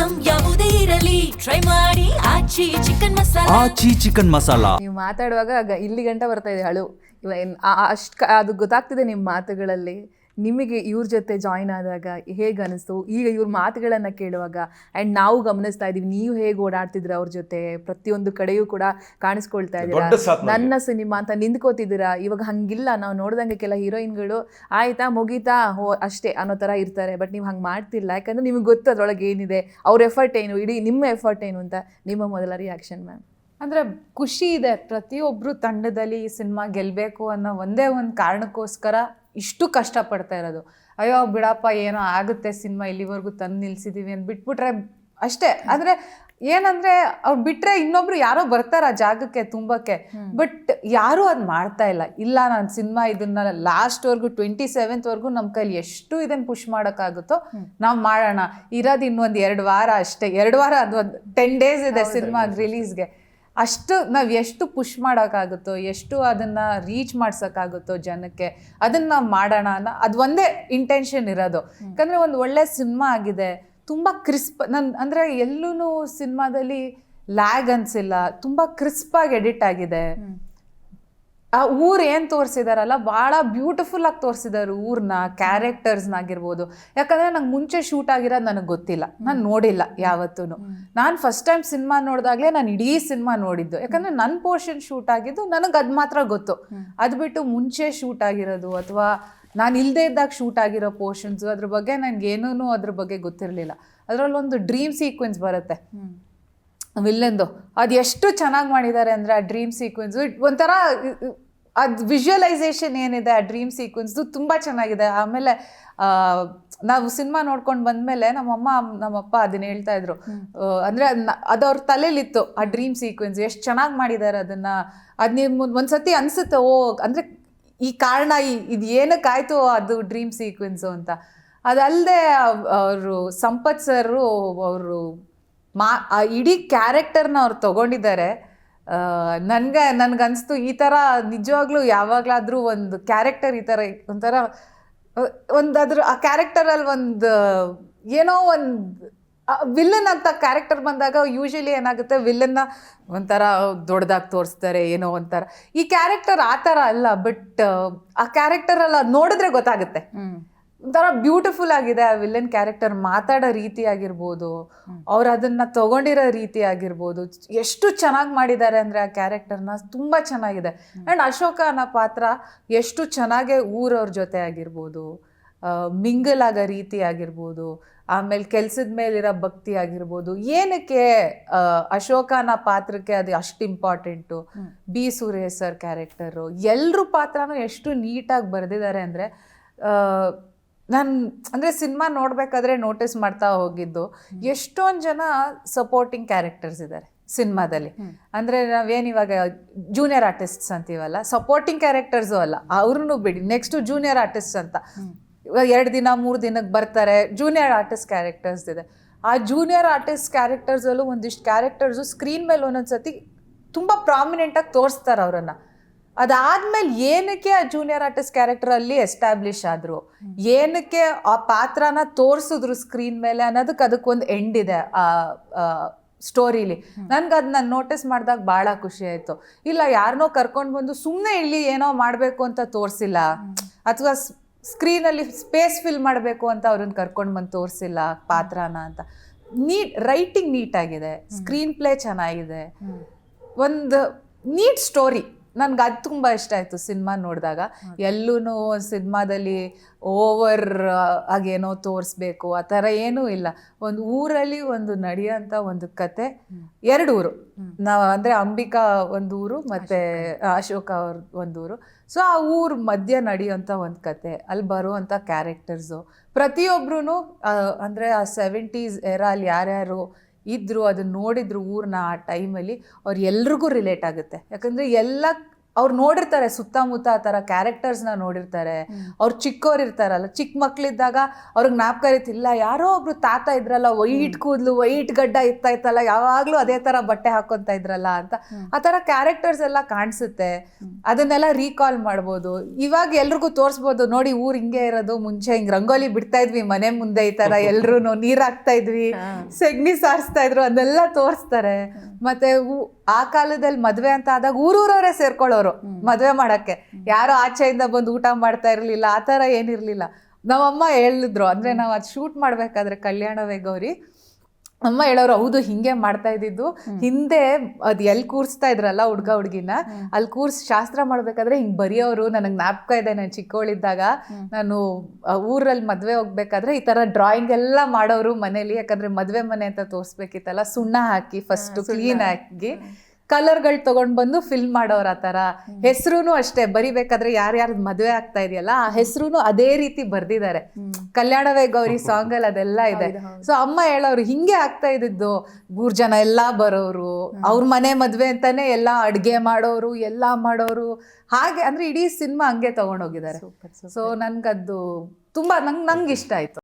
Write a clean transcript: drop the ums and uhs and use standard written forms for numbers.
Item ಯಾವುದೇ ಇರಲಿ try ಮಾಡಿ ಆಚಿ ಚಿಕನ್ ಮಸಾಲಾ. ಆಚಿ ಚಿಕನ್ ಮಸಾಲಾ. ನೀವು ಮಾತಾಡುವಾಗ ಇಲ್ಲಿ ಗಂಟ ಬರ್ತಾ ಇದೆ ಅಳು. ಅಷ್ಟು ಅದು ಗೊತ್ತಾಗ್ತಿದೆ ನಿಮ್ಮ ಮಾತುಗಳಲ್ಲಿ. ನಿಮಗೆ ಇವ್ರ ಜೊತೆ ಜಾಯಿನ್ ಆದಾಗ ಹೇಗೆ ಅನಿಸ್ತು? ಈಗ ಇವ್ರ ಮಾತುಗಳನ್ನು ಕೇಳುವಾಗ ಆ್ಯಂಡ್ ನಾವು ಗಮನಿಸ್ತಾ ಇದ್ದೀವಿ, ನೀವು ಹೇಗೆ ಓಡಾಡ್ತಿದ್ದೀರ ಅವ್ರ ಜೊತೆ, ಪ್ರತಿಯೊಂದು ಕಡೆಯೂ ಕೂಡ ಕಾಣಿಸ್ಕೊಳ್ತಾ ಇದ್ದೀರಾ, ನನ್ನ ಸಿನಿಮಾ ಅಂತ ನಿಂತ್ಕೋತಿದ್ದೀರಾ. ಇವಾಗ ಹಂಗಿಲ್ಲ, ನಾವು ನೋಡ್ದಂಗೆ ಕೆಲ ಹೀರೋಯಿನ್ಗಳು ಆಯ್ತಾ ಮುಗೀತಾ ಅಷ್ಟೇ ಅನ್ನೋ ಥರ ಇರ್ತಾರೆ. ಬಟ್ ನೀವು ಹಂಗೆ ಮಾಡ್ತಿಲ್ಲ, ಯಾಕಂದರೆ ನಿಮಗೆ ಗೊತ್ತು ಅದರೊಳಗೆ ಏನಿದೆ, ಅವ್ರ ಎಫರ್ಟ್ ಏನು, ಇಡೀ ನಿಮ್ಮ ಎಫರ್ಟ್ ಏನು ಅಂತ. ನಿಮ್ಮ ಮೊದಲ ರಿಯಾಕ್ಷನ್ ಮ್ಯಾಮ್? ಅಂದರೆ ಖುಷಿ ಇದೆ. ಪ್ರತಿಯೊಬ್ಬರು ತಂಡದಲ್ಲಿ ಈ ಸಿನಿಮಾ ಗೆಲ್ಲಬೇಕು ಅನ್ನೋ ಒಂದೇ ಒಂದು ಕಾರಣಕ್ಕೋಸ್ಕರ ಇಷ್ಟು ಕಷ್ಟಪಡ್ತಾ ಇರೋದು. ಅಯ್ಯೋ ಬಿಡಪ್ಪ ಏನೋ ಆಗುತ್ತೆ, ಸಿನಿಮಾ ಇಲ್ಲಿವರೆಗೂ ತಂದು ನಿಲ್ಸಿದ್ದೀವಿ ಅಂತ ಬಿಟ್ಬಿಟ್ರೆ ಅಷ್ಟೇ. ಆದರೆ ಏನಂದರೆ ಅವ್ರು ಬಿಟ್ಟರೆ ಇನ್ನೊಬ್ರು ಯಾರೋ ಬರ್ತಾರೆ ಆ ಜಾಗಕ್ಕೆ ತುಂಬಕ್ಕೆ. ಬಟ್ ಯಾರೂ ಅದು ಮಾಡ್ತಾ ಇಲ್ಲ ನಾನು ಸಿನಿಮಾ ಇದನ್ನ ಲಾಸ್ಟ್ವರೆಗೂ 27th ನಮ್ಮ ಕೈಲಿ ಎಷ್ಟು ಇದನ್ನು ಪುಷ್ ಮಾಡೋಕ್ಕಾಗುತ್ತೋ ನಾವು ಮಾಡೋಣ. ಇರೋದು ಇನ್ನೊಂದು 2 ವಾರ ಅಷ್ಟೇ, 2 ವಾರ ಅದು 10 days ಇದೆ ಸಿನಿಮಾ ರಿಲೀಸ್ಗೆ. ಅಷ್ಟು ನಾವು ಎಷ್ಟು ಪುಷ್ ಮಾಡೋಕ್ಕಾಗುತ್ತೋ, ಎಷ್ಟು ಅದನ್ನು ರೀಚ್ ಮಾಡ್ಸೋಕ್ಕಾಗುತ್ತೋ ಜನಕ್ಕೆ, ಅದನ್ನು ನಾವು ಮಾಡೋಣ ಅನ್ನೋ ಅದು ಒಂದೇ ಇಂಟೆನ್ಷನ್ ಇರೋದು. ಯಾಕಂದರೆ ಒಂದು ಒಳ್ಳೆ ಸಿನಿಮಾ ಆಗಿದೆ, ತುಂಬ ಕ್ರಿಸ್ಪ್. ಅಂದರೆ ಎಲ್ಲೂ ಸಿನಿಮಾದಲ್ಲಿ ಲ್ಯಾಗ್ ಅನಿಸಿಲ್ಲ, ತುಂಬ ಕ್ರಿಸ್ಪಾಗಿ ಎಡಿಟ್ ಆಗಿದೆ. ಆ ಊರು ಏನು ತೋರಿಸಿದಾರಲ್ಲ ಭಾಳ ಬ್ಯೂಟಿಫುಲ್ಲಾಗಿ ತೋರಿಸಿದ್ದಾರೆ ಊರನ್ನ, ಕ್ಯಾರೆಕ್ಟರ್ಸ್ನಾಗಿರ್ಬೋದು. ಯಾಕಂದರೆ ನಂಗೆ ಮುಂಚೆ ಶೂಟ್ ಆಗಿರೋದು ನನಗೆ ಗೊತ್ತಿಲ್ಲ, ನಾನು ನೋಡಿಲ್ಲ ಯಾವತ್ತೂ. ನಾನು ಫಸ್ಟ್ ಟೈಮ್ ಸಿನಿಮಾ ನೋಡಿದಾಗಲೇ ನಾನು ಇಡೀ ಸಿನಿಮಾ ನೋಡಿದ್ದು. ಯಾಕಂದರೆ ನನ್ನ ಪೋರ್ಷನ್ ಶೂಟ್ ಆಗಿದ್ದು ನನಗೆ ಅದು ಮಾತ್ರ ಗೊತ್ತು. ಅದು ಬಿಟ್ಟು ಮುಂಚೆ ಶೂಟ್ ಆಗಿರೋದು ಅಥವಾ ನಾನು ಇಲ್ಲದೇ ಇದ್ದಾಗ ಶೂಟ್ ಆಗಿರೋ ಪೋರ್ಷನ್ಸು ಅದ್ರ ಬಗ್ಗೆ ನನಗೇನೂ ಅದ್ರ ಬಗ್ಗೆ ಗೊತ್ತಿರಲಿಲ್ಲ. ಅದರಲ್ಲೊಂದು ಡ್ರೀಮ್ ಸೀಕ್ವೆನ್ಸ್ ಬರುತ್ತೆ ವಿಲ್ಲನ್ದು, ಅದು ಎಷ್ಟು ಚೆನ್ನಾಗಿ ಮಾಡಿದ್ದಾರೆ ಅಂದರೆ ಆ ಡ್ರೀಮ್ ಸೀಕ್ವೆನ್ಸು ಒಂಥರ ಅದು ವಿಜುವಲೈಸೇಷನ್ ಏನಿದೆ ಆ ಡ್ರೀಮ್ ಸೀಕ್ವೆನ್ಸ್ದು ತುಂಬ ಚೆನ್ನಾಗಿದೆ. ಆಮೇಲೆ ನಾವು ಸಿನಿಮಾ ನೋಡ್ಕೊಂಡು ಬಂದಮೇಲೆ ನಮ್ಮಪ್ಪ ಅದನ್ನ ಹೇಳ್ತಾ ಇದ್ರು. ಅಂದರೆ ಅದು ಅವ್ರ ತಲೆಯಲ್ಲಿತ್ತು ಆ ಡ್ರೀಮ್ ಸೀಕ್ವೆನ್ಸ್ ಎಷ್ಟು ಚೆನ್ನಾಗಿ ಮಾಡಿದ್ದಾರೆ ಅದನ್ನು. ಅದು ನೀವು ಒಂದ್ಸತಿ ಅನಿಸುತ್ತೆ, ಓ ಅಂದರೆ ಈ ಕಾರಣ ಇದು ಏನಕ್ಕಾಯ್ತು ಅದು ಡ್ರೀಮ್ ಸೀಕ್ವೆನ್ಸು ಅಂತ. ಅದಲ್ಲದೆ ಅವರು ಸಂಪತ್ ಸರು ಅವರು ಆ ಇಡೀ ಕ್ಯಾರೆಕ್ಟರ್ನ ಅವ್ರು ತೊಗೊಂಡಿದ್ದಾರೆ. ನನಗನ್ನಿಸ್ತು ಈ ಥರ ನಿಜವಾಗ್ಲೂ ಯಾವಾಗಲಾದರೂ ಒಂದು ಕ್ಯಾರೆಕ್ಟರ್ ಈ ಥರ ಒಂಥರ ಅದ್ರ ಆ ಕ್ಯಾರೆಕ್ಟರಲ್ಲಿ ಒಂದು ಏನೋ ಒಂದು ವಿಲ್ಲನ್ ಅಂತ ಕ್ಯಾರೆಕ್ಟರ್ ಬಂದಾಗ ಯೂಶಲಿ ಏನಾಗುತ್ತೆ, ವಿಲ್ಲನ್ನ ಒಂಥರ ದೊಡ್ಡದಾಗಿ ತೋರಿಸ್ತಾರೆ ಏನೋ ಒಂಥರ. ಈ ಕ್ಯಾರೆಕ್ಟರ್ ಆ ಥರ ಅಲ್ಲ, ಬಟ್ ಆ ಕ್ಯಾರೆಕ್ಟರಲ್ಲಿ ಅದು ನೋಡಿದ್ರೆ ಗೊತ್ತಾಗುತ್ತೆ. ಒಂಥರ ಬ್ಯೂಟಿಫುಲ್ ಆಗಿದೆ ಆ ವಿಲ್ಲನ್ ಕ್ಯಾರೆಕ್ಟರ್. ಮಾತಾಡೋ ರೀತಿ ಆಗಿರ್ಬೋದು, ಅವ್ರು ಅದನ್ನು ತಗೊಂಡಿರೋ ರೀತಿ ಆಗಿರ್ಬೋದು, ಎಷ್ಟು ಚೆನ್ನಾಗಿ ಮಾಡಿದ್ದಾರೆ ಅಂದರೆ ಆ ಕ್ಯಾರೆಕ್ಟರ್ನ ತುಂಬ ಚೆನ್ನಾಗಿದೆ. ಆ್ಯಂಡ್ ಅಶೋಕ ಅನ್ನೋ ಪಾತ್ರ ಎಷ್ಟು ಚೆನ್ನಾಗೆ ಊರವ್ರ ಜೊತೆ ಆಗಿರ್ಬೋದು, ಮಿಂಗಲ್ ಆಗೋ ರೀತಿ ಆಗಿರ್ಬೋದು, ಆಮೇಲೆ ಕೆಲ್ಸದ ಮೇಲಿರೋ ಭಕ್ತಿ ಆಗಿರ್ಬೋದು. ಏನಕ್ಕೆ ಅಶೋಕ ಅನ್ನೋ ಪಾತ್ರಕ್ಕೆ ಅದು ಅಷ್ಟು important. B Suresh sir character, ಎಲ್ಲರೂ ಪಾತ್ರನೂ ಎಷ್ಟು ನೀಟಾಗಿ ಬರೆದಿದ್ದಾರೆ ಅಂದರೆ ನಾನು ಅಂದರೆ ಸಿನಿಮಾ ನೋಡಬೇಕಾದ್ರೆ ನೋಟಿಸ್ ಮಾಡ್ತಾ ಹೋಗಿದ್ದು, ಎಷ್ಟೊಂದು ಜನ ಸಪೋರ್ಟಿಂಗ್ ಕ್ಯಾರೆಕ್ಟರ್ಸ್ ಇದ್ದಾರೆ ಸಿನಿಮಾದಲ್ಲಿ. ಅಂದರೆ ನಾವೇನಿವಾಗ ಜೂನಿಯರ್ ಆರ್ಟಿಸ್ಟ್ಸ್ ಅಂತೀವಲ್ಲ, ಸಪೋರ್ಟಿಂಗ್ ಕ್ಯಾರೆಕ್ಟರ್ಸು ಅಲ್ಲ, ಅವ್ರನ್ನೂ ಬಿಡಿ, ನೆಕ್ಸ್ಟು ಜೂನಿಯರ್ ಆರ್ಟಿಸ್ಟ್ ಅಂತ 2 ದಿನ 3 ದಿನಕ್ಕೆ ಬರ್ತಾರೆ. ಜೂನಿಯರ್ ಆರ್ಟಿಸ್ಟ್ ಕ್ಯಾರೆಕ್ಟರ್ಸ್ ಇದೆ. ಆ ಜೂನಿಯರ್ ಆರ್ಟಿಸ್ಟ್ ಕ್ಯಾರೆಕ್ಟರ್ಸಲ್ಲೂ ಒಂದಿಷ್ಟು ಕ್ಯಾರೆಕ್ಟರ್ಸು ಸ್ಕ್ರೀನ್ ಮೇಲೆ ಒಂದೊಂದು ಸತಿ ತುಂಬ ಪ್ರಾಮಿನೆಂಟಾಗಿ ತೋರಿಸ್ತಾರೆ ಅವರನ್ನು. ಅದಾದಮೇಲೆ ಏನಕ್ಕೆ ಆ ಜೂನಿಯರ್ ಆರ್ಟಿಸ್ಟ್ ಕ್ಯಾರೆಕ್ಟರಲ್ಲಿ ಎಸ್ಟಾಬ್ಲಿಷ್ ಆದರು, ಏನಕ್ಕೆ ಆ ಪಾತ್ರನ ತೋರಿಸಿದ್ರು ಸ್ಕ್ರೀನ್ ಮೇಲೆ ಅನ್ನೋದಕ್ಕೆ ಅದಕ್ಕೊಂದು ಎಂಡ್ ಇದೆ ಆ ಸ್ಟೋರಿಲಿ. ನನಗೆ ಅದನ್ನ ನೋಟಿಸ್ ಮಾಡಿದಾಗ ಭಾಳ ಖುಷಿ ಆಯಿತು. ಇಲ್ಲ ಯಾರನ್ನೋ ಕರ್ಕೊಂಡು ಬಂದು ಸುಮ್ಮನೆ ಇಲ್ಲಿ ಏನೋ ಮಾಡಬೇಕು ಅಂತ ತೋರಿಸಿಲ್ಲ, ಅಥವಾ ಸ್ಕ್ರೀನಲ್ಲಿ ಸ್ಪೇಸ್ ಫಿಲ್ ಮಾಡಬೇಕು ಅಂತ ಅವ್ರನ್ನ ಕರ್ಕೊಂಡು ಬಂದು ತೋರಿಸಿಲ್ಲ ಪಾತ್ರನ ಅಂತ. ರೈಟಿಂಗ್ ನೀಟಾಗಿದೆ, ಸ್ಕ್ರೀನ್ ಪ್ಲೇ ಚೆನ್ನಾಗಿದೆ, ಒಂದು ನೀಟ್ ಸ್ಟೋರಿ. ನನಗೆ ಅದು ತುಂಬ ಇಷ್ಟ ಆಯಿತು ಸಿನಿಮಾ ನೋಡಿದಾಗ. ಎಲ್ಲೂ ಸಿನಿಮಾದಲ್ಲಿ ಓವರ್ ಆಗೇನೋ ತೋರಿಸ್ಬೇಕು ಆ ಥರ ಏನೂ ಇಲ್ಲ. ಒಂದು ಊರಲ್ಲಿ ಒಂದು ನಡೆಯೋಂಥ ಒಂದು ಕತೆ, 2 ಊರು ನಾವು ಅಂದರೆ ಅಂಬಿಕಾ ಒಂದು ಊರು ಮತ್ತು ಅಶೋಕ ಅವ್ರ ಒಂದು ಊರು. ಸೊ ಆ ಊರು ಮಧ್ಯೆ ನಡೆಯೋಂಥ ಒಂದು ಕತೆ, ಅಲ್ಲಿ ಬರುವಂಥ ಕ್ಯಾರೆಕ್ಟರ್ಸು ಪ್ರತಿಯೊಬ್ಬರೂ ಅಂದರೆ ಆ 70s ಎರಲ್ಲಿ ಯಾರ್ಯಾರು ಇದ್ದರು ಅದನ್ನು ನೋಡಿದ್ರು ಊರನ್ನ ಆ ಟೈಮಲ್ಲಿ, ಅವ್ರು ಎಲ್ರಿಗೂ ರಿಲೇಟ್ ಆಗುತ್ತೆ. ಯಾಕಂದರೆ ಎಲ್ಲ ಅವ್ರು ನೋಡಿರ್ತಾರೆ ಸುತ್ತಮುತ್ತ ಆ ಥರ ಕ್ಯಾರೆಕ್ಟರ್ಸ್ನ ನೋಡಿರ್ತಾರೆ. ಅವ್ರು ಚಿಕ್ಕವ್ರು ಇರ್ತಾರಲ್ಲ, ಚಿಕ್ಕ ಮಕ್ಳಿದ್ದಾಗ ಅವ್ರಿಗೆ ಜ್ಞಾಪಕ ಇರ್ತಿಲ್ಲ, ಯಾರೋ ಒಬ್ರು ತಾತ ಇದ್ರಲ್ಲ, ವೈಟ್ ಕೂದಲು ವೈಟ್ ಗಡ್ಡ ಇತ್ತಲ್ಲ, ಯಾವಾಗಲೂ ಅದೇ ಥರ ಬಟ್ಟೆ ಹಾಕೊತಾ ಇದ್ರಲ್ಲ ಅಂತ ಆ ಥರ ಕ್ಯಾರೆಕ್ಟರ್ಸ್ ಎಲ್ಲ ಕಾಣಿಸುತ್ತೆ. ಅದನ್ನೆಲ್ಲ ರೀಕಾಲ್ ಮಾಡ್ಬೋದು. ಇವಾಗ ಎಲ್ರಿಗೂ ತೋರಿಸ್ಬೋದು, ನೋಡಿ ಊರು ಹಿಂಗೆ ಇರೋದು, ಮುಂಚೆ ಹಿಂಗೆ ರಂಗೋಲಿ ಬಿಡ್ತಾ ಇದ್ವಿ ಮನೆ ಮುಂದೆ, ಈ ಥರ ಎಲ್ರು ನೀರು ಹಾಕ್ತಾ ಇದ್ವಿ, ಸೆಗಣಿ ಸಾರಿಸ್ತಾ ಇದ್ರು, ಅದನ್ನೆಲ್ಲ ತೋರಿಸ್ತಾರೆ. ಮತ್ತೆ ಆ ಕಾಲದಲ್ಲಿ ಮದ್ವೆ ಅಂತ ಆದಾಗ ಊರೂರವರೇ ಸೇರ್ಕೊಳ್ಳೋರು ಮದ್ವೆ ಮಾಡಕ್ಕೆ, ಯಾರೋ ಆಚೆಯಿಂದ ಬಂದು ಊಟ ಮಾಡ್ತಾ ಇರ್ಲಿಲ್ಲ, ಆ ಥರ ಏನಿರ್ಲಿಲ್ಲ. ನಮ್ಮಮ್ಮ ಹೇಳಿದ್ರು, ಅಂದ್ರೆ ನಾವು ಅದು ಶೂಟ್ ಮಾಡ್ಬೇಕಾದ್ರೆ ಕಲ್ಯಾಣವೇ ಗೌರಿ, ಅಮ್ಮ ಹೇಳೋರು, ಹೌದು ಹಿಂಗೆ ಮಾಡ್ತಾ ಇದ್ದಿದ್ದು. ಹಿಂದೆ ಅದು ಎಲ್ಲಿ ಕೂರಿಸ್ತಾ ಇದ್ರಲ್ಲ ಹುಡ್ಗ ಹುಡ್ಗಿನ, ಅಲ್ಲಿ ಶಾಸ್ತ್ರ ಮಾಡ್ಬೇಕಾದ್ರೆ ಹಿಂಗ್ ಬರೆಯೋರು. ನನಗೆ ಜ್ಞಾಪಕ ಇದೆ, ನಾನು ಚಿಕ್ಕವಳಿದ್ದಾಗ ನಾನು ಊರಲ್ಲಿ ಮದ್ವೆ ಹೋಗ್ಬೇಕಾದ್ರೆ ಈ ತರ ಡ್ರಾಯಿಂಗ್ ಎಲ್ಲ ಮಾಡೋರು ಮನೇಲಿ. ಯಾಕಂದ್ರೆ ಮದ್ವೆ ಮನೆ ಅಂತ ತೋರಿಸ್ಬೇಕಿತ್ತಲ್ಲ, ಸುಣ್ಣ ಹಾಕಿ ಫಸ್ಟ್ ಕ್ಲೀನ್ ಹಾಕಿ ಕಲರ್ಗಳು ತಗೊಂಡ್ ಬಂದು ಫಿಲ್ ಮಾಡೋರು. ಆ ಥರ ಹೆಸರು ಅಷ್ಟೇ, ಬರಿಬೇಕಾದ್ರೆ ಯಾರ್ಯಾರ್ದು ಮದುವೆ ಆಗ್ತಾ ಇದೆಯಲ್ಲ ಆ ಹೆಸರು ಅದೇ ರೀತಿ ಬರ್ದಿದ್ದಾರೆ. ಕಲ್ಯಾಣವೇ ಗೌರಿ ಸಾಂಗ್ ಅಲ್ಲಿ ಅದೆಲ್ಲ ಇದೆ. ಸೊ ಅಮ್ಮ ಹೇಳೋರು ಹಿಂಗೆ ಆಗ್ತಾ ಇದ್ದಿದ್ದು, 3 ಜನ ಎಲ್ಲ ಬರೋರು, ಅವ್ರ ಮನೆ ಮದ್ವೆ ಅಂತಾನೆ ಎಲ್ಲ ಅಡ್ಗೆ ಮಾಡೋರು, ಎಲ್ಲ ಮಾಡೋರು. ಹಾಗೆ ಅಂದ್ರೆ ಇಡೀ ಸಿನಿಮಾ ಹಂಗೆ ತಗೊಂಡೋಗಿದ್ದಾರೆ. ಸೊ ನನ್ಗದು ತುಂಬಾ ನಂಗೆ ಇಷ್ಟ ಆಯ್ತು.